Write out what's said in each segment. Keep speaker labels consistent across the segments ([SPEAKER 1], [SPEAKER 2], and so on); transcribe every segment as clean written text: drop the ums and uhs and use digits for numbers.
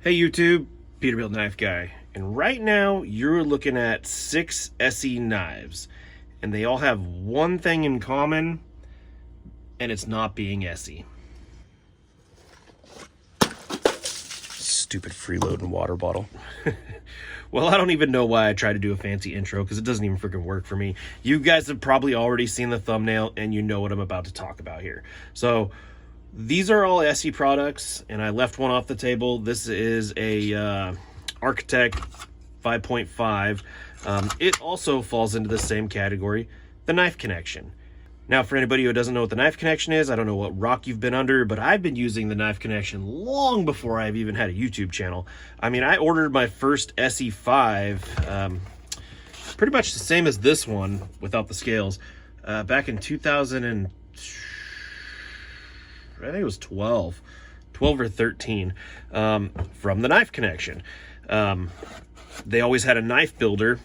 [SPEAKER 1] Hey YouTube, Peterbilt Knife Guy, and right now you're looking at 6 ESEE knives, and they all have one thing in common, and it's not being ESEE. Stupid freeloading water bottle. Well, I don't even know why I tried to do a fancy intro, because it doesn't even freaking work for me. You guys have probably already seen the thumbnail, and you know what I'm about to talk about here. So these are all ESEE products, and I left one off the table. This is a Architect 5.5. It also falls into the same category, the knife connection. Now, for anybody who doesn't know what the knife connection is, I don't know what rock you've been under, but I've been using the knife connection long before I've even had a YouTube channel. I mean, I ordered my first ESEE 5, pretty much the same as this one without the scales, back in 2000 and I think it was 12 or 13, from the knife connection. They always had a knife builder,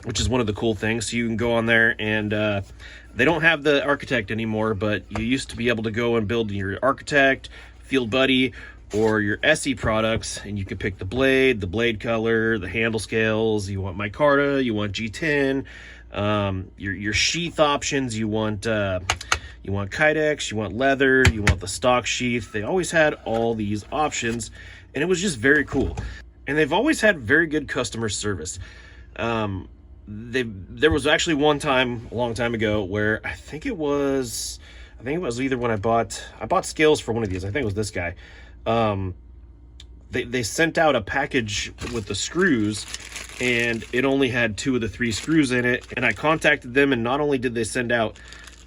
[SPEAKER 1] which is one of the cool things. So you can go on there and they don't have the Architect anymore, but you used to be able to go and build your Architect, Field Buddy, or your ESEE products, and you could pick the blade color, the handle scales. You want micarta, you want G10, your sheath options. You want Kydex, you want leather, you want the stock sheath. They always had all these options, and it was just very cool. And they've always had very good customer service. There was actually one time a long time ago where I think it was either when I bought scales for one of these. I think it was this guy. They sent out a package with the screws, and it only had 2 of the 3 screws in it. And I contacted them, and not only did they send out,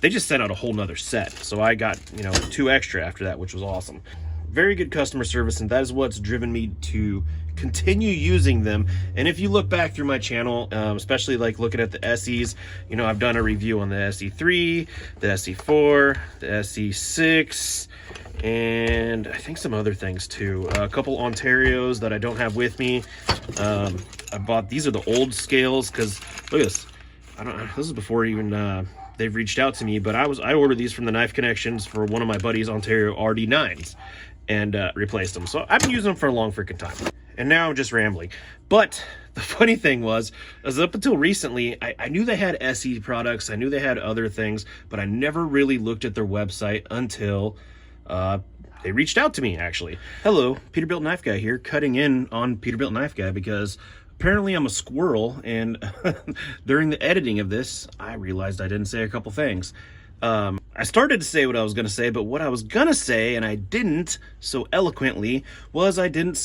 [SPEAKER 1] they just sent out a whole nother set. So I got, 2 extra after that, which was awesome. Very good customer service, and that is what's driven me to continue using them. And if you look back through my channel, especially like looking at the ESEEs, I've done a review on the ESEE 3, the ESEE 4, the ESEE 6, and I think some other things too. A couple Ontarios that I don't have with me. I bought, these are the old scales, because look at this. This is before even they've reached out to me, but I ordered these from the Knife Connections for one of my buddies' Ontario RD9s, and replaced them. So I've been using them for a long freaking time. And now I'm just rambling. But the funny thing was up until recently, I knew they had ESEE products, I knew they had other things, but I never really looked at their website until they reached out to me, actually. Hello, Peterbilt Knife Guy here, cutting in on Peterbilt Knife Guy, because apparently I'm a squirrel, and during the editing of this, I realized I didn't say a couple things. I started to say what I was going to say, but what I was going to say, and I didn't so eloquently, was I didn't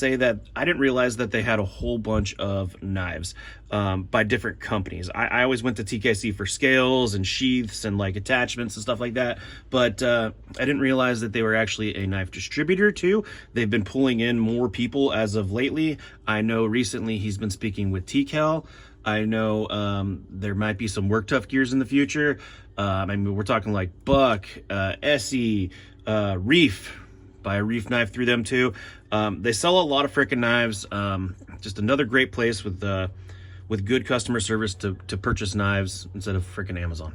[SPEAKER 1] realize that they had a whole bunch of knives by different companies. I always went to TKC for scales and sheaths and like attachments and stuff like that, but I didn't realize that they were actually a knife distributor too. They've been pulling in more people as of lately. I know recently he's been speaking with TCal. I know there might be some Work Tough gears in the future. I mean, we're talking like Buck, ESEE, Reef. Buy a Reef knife through them too. They sell a lot of freaking knives. Just another great place with good customer service to purchase knives instead of freaking Amazon.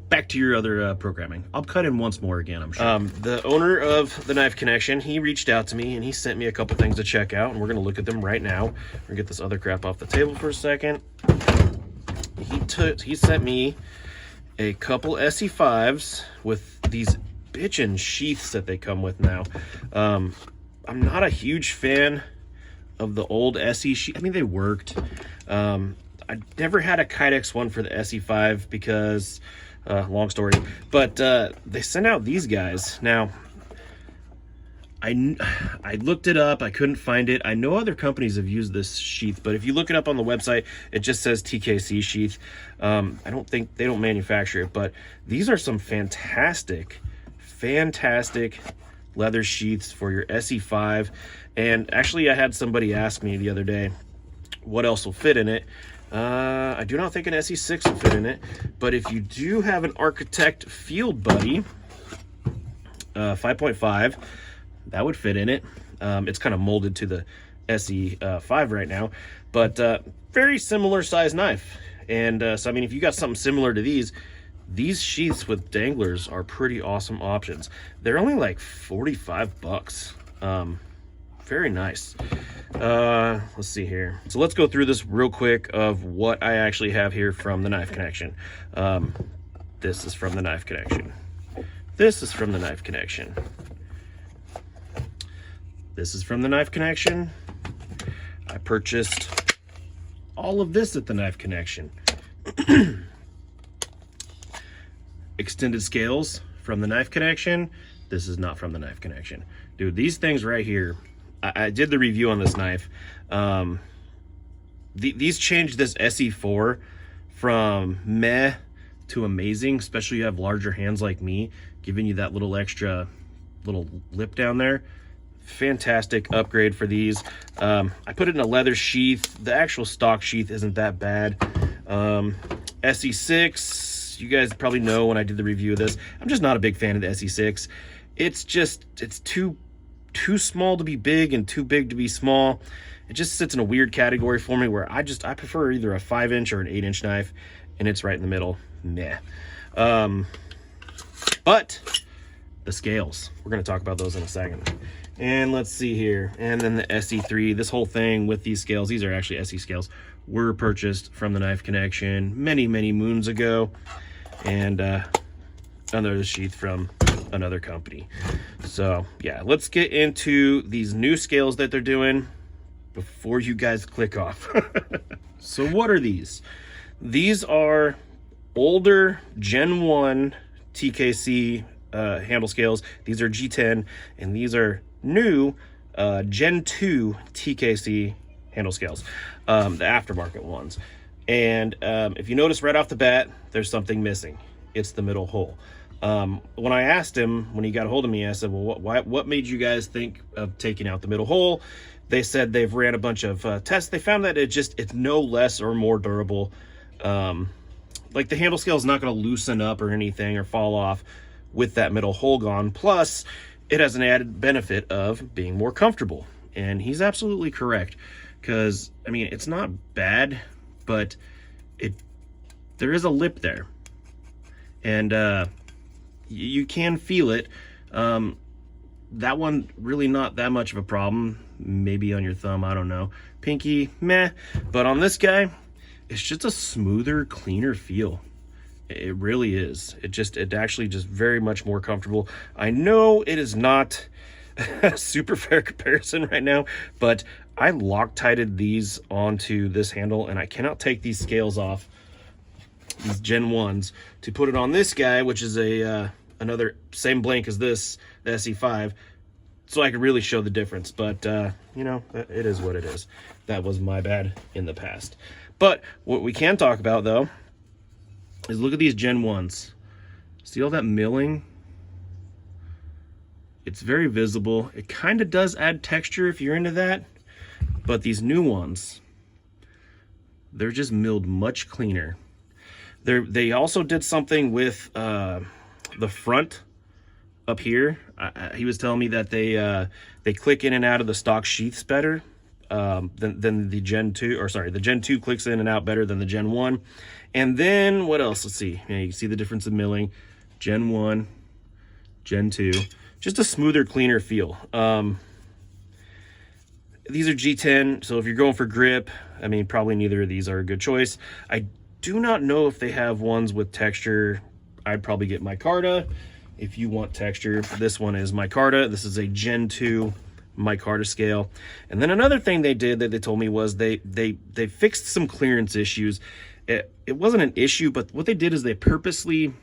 [SPEAKER 1] Back to your other programming. I'll cut in once more again, I'm sure. The owner of the Knife Connection, he reached out to me and he sent me a couple things to check out, and we're gonna look at them right now. We're gonna get this other crap off the table for a second. He sent me a couple ESEE 5s with these bitchin' sheaths that they come with now. I'm not a huge fan of the old ESEE sheath. I mean, they worked. I never had a Kydex one for the ESEE 5 because, long story, but they sent out these guys. Now, I looked it up, I couldn't find it. I know other companies have used this sheath, but if you look it up on the website, it just says TKC sheath. I don't think, they don't manufacture it, but these are some fantastic leather sheaths for your ESEE 5. And actually, I had somebody ask me the other day what else will fit in it. I do not think an ESEE 6 will fit in it, but if you do have an Architect Field Buddy 5.5, that would fit in it. It's kind of molded to the ESEE 5 right now, but very similar size knife. And so I mean, if you got something similar to these sheaths with danglers are pretty awesome options. They're only like 45 bucks. very nice. Let's see here. So let's go through this real quick of what I actually have here from the Knife Connection. This is from the Knife Connection. This is from the Knife Connection. This is from the Knife Connection. I purchased all of this at the Knife Connection. Extended scales from the Knife Connection. This is not from the Knife Connection. Dude, these things right here, I did the review on this knife. These changed this SE4 from meh to amazing, especially you have larger hands like me, giving you that little extra little lip down there. Fantastic upgrade for these. I put it in a leather sheath. The actual stock sheath isn't that bad. SE6, you guys probably know when I did the review of this, I'm just not a big fan of the SE6. It's too small to be big and too big to be small. It just sits in a weird category for me where I prefer either a 5-inch or an 8-inch knife, and it's right in the middle. Meh. But the scales, we're going to talk about those in a second. And let's see here. And then the SE3, this whole thing with these scales, these are actually SE scales, were purchased from the Knife Connection many moons ago, and another sheath from another company. So yeah, let's get into these new scales that they're doing before you guys click off. So what are these? These are older Gen 1 TKC handle scales. These are G10, and these are new Gen 2 TKC handle scales, the aftermarket ones. And if you notice right off the bat, there's something missing. It's the middle hole. When I asked him, when he got a hold of me, I said, well, what made you guys think of taking out the middle hole? They said they've ran a bunch of tests. They found that it's no less or more durable. Like the handle scale is not going to loosen up or anything or fall off with that middle hole gone. Plus, it has an added benefit of being more comfortable. And he's absolutely correct, because I mean, it's not bad, but there is a lip there, and you can feel it. That one really not that much of a problem. Maybe on your thumb, I don't know. Pinky, meh. But on this guy, it's just a smoother, cleaner feel. It really is. It actually just very much more comfortable. I know it is not a super fair comparison right now, but I Loctited these onto this handle, and I cannot take these scales off, these Gen 1s, to put it on this guy, which is a another same blank as this, the SE5, so I can really show the difference. But you know, it is what it is. That was my bad in the past. But what we can talk about though is look at these Gen 1s. See all that milling? It's very visible. It kind of does add texture if you're into that. But these new ones, they're just milled much cleaner. They also did something with the front up here. He was telling me that they click in and out of the stock sheaths better than the Gen 2, or sorry, the Gen 2 clicks in and out better than the Gen 1. And then what else? Let's see. Yeah, you can see the difference in milling. Gen 1, Gen 2, just a smoother, cleaner feel. These are G10, so if you're going for grip, I mean, probably neither of these are a good choice. I do not know if they have ones with texture. I'd probably get micarta if you want texture. This one is micarta. This is a Gen 2 micarta scale. And then another thing they did that they told me was they fixed some clearance issues. It wasn't an issue, but what they did is they purposely,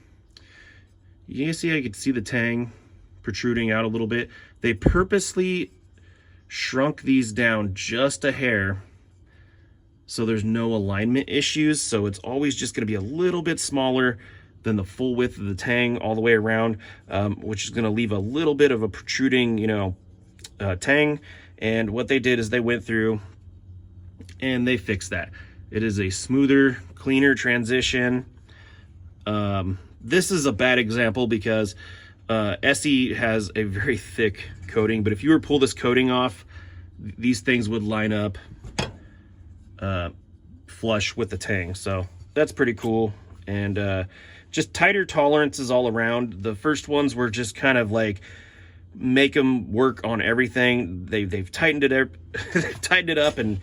[SPEAKER 1] you can see I could see the tang protruding out a little bit. They purposely shrunk these down just a hair so there's no alignment issues. So it's always just going to be a little bit smaller than the full width of the tang all the way around, which is going to leave a little bit of a protruding, you know, tang. And what they did is they went through and they fixed that. It is a smoother, cleaner transition. This is a bad example because ESEE has a very thick coating, but if you were to pull this coating off, these things would line up flush with the tang. So that's pretty cool. And just tighter tolerances all around. The first ones were just kind of like make them work on everything. They've tightened it they've tightened it up, and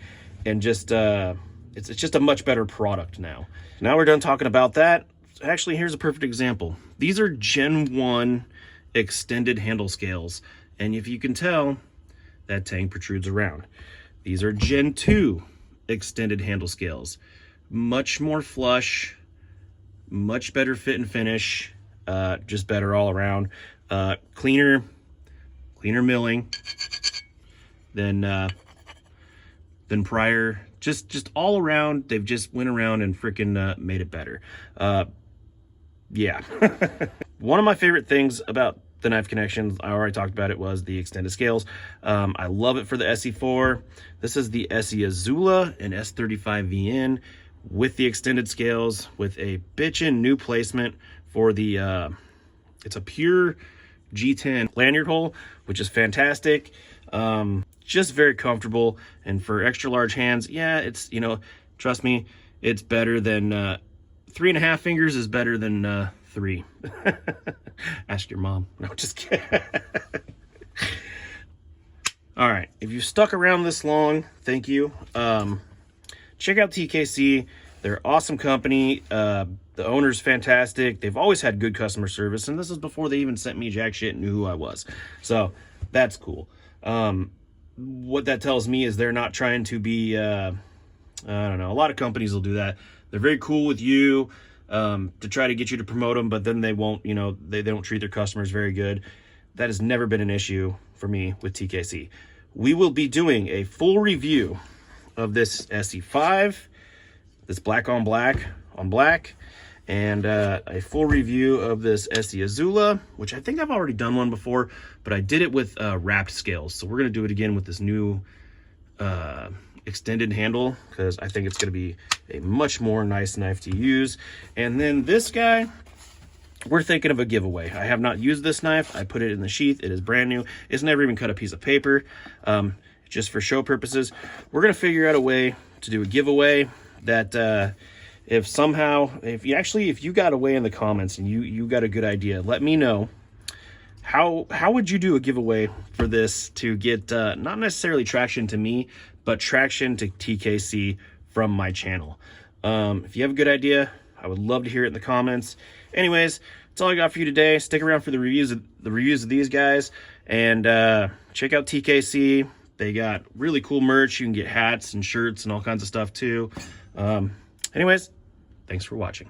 [SPEAKER 1] just it's just a much better product now. Now we're done talking about that. Actually, here's a perfect example. These are Gen 1 extended handle scales, and if you can tell, that tang protrudes around. These are Gen 2 extended handle scales. Much more flush, much better fit and finish, just better all around. Cleaner milling than prior. Just all around, they've just went around and freaking made it better. Yeah. One of my favorite things about the Knife Connections, I already talked about it, was the extended scales. I love it for the SE4. This is the ESEE Azula and S35VN with the extended scales, with a bitchin' new placement for the, it's a pure G10 lanyard hole, which is fantastic. Just very comfortable, and for extra large hands, yeah, it's, you know, trust me, it's better than 3.5 fingers is better than 3. Ask your mom. No, just kidding. All right, if you stuck around this long, thank you. Check out TKC. They're an awesome company. The owner's fantastic. They've always had good customer service, and this is before they even sent me jack shit and knew who I was. So that's cool. What that tells me is they're not trying to be, I don't know, a lot of companies will do that. They're very cool with you to try to get you to promote them, but then they won't, you know, they don't treat their customers very good. That has never been an issue for me with TKC. We will be doing a full review of this SE5, this black on black, and a full review of this ESEE Azula, which I think I've already done one before, but I did it with wrapped scales. So we're going to do it again with this new extended handle, because I think it's going to be a much more nice knife to use. And then this guy, we're thinking of a giveaway. I have not used this knife. I put it in the sheath. It is brand new. It's never even cut a piece of paper, just for show purposes. We're going to figure out a way to do a giveaway that if you got a way in the comments and you got a good idea, let me know. How would you do a giveaway for this to get not necessarily traction to me, but traction to TKC from my channel? If you have a good idea, I would love to hear it in the comments. Anyways, that's all I got for you today. Stick around for the reviews of these guys, and check out TKC. They got really cool merch. You can get hats and shirts and all kinds of stuff too. Anyways, thanks for watching.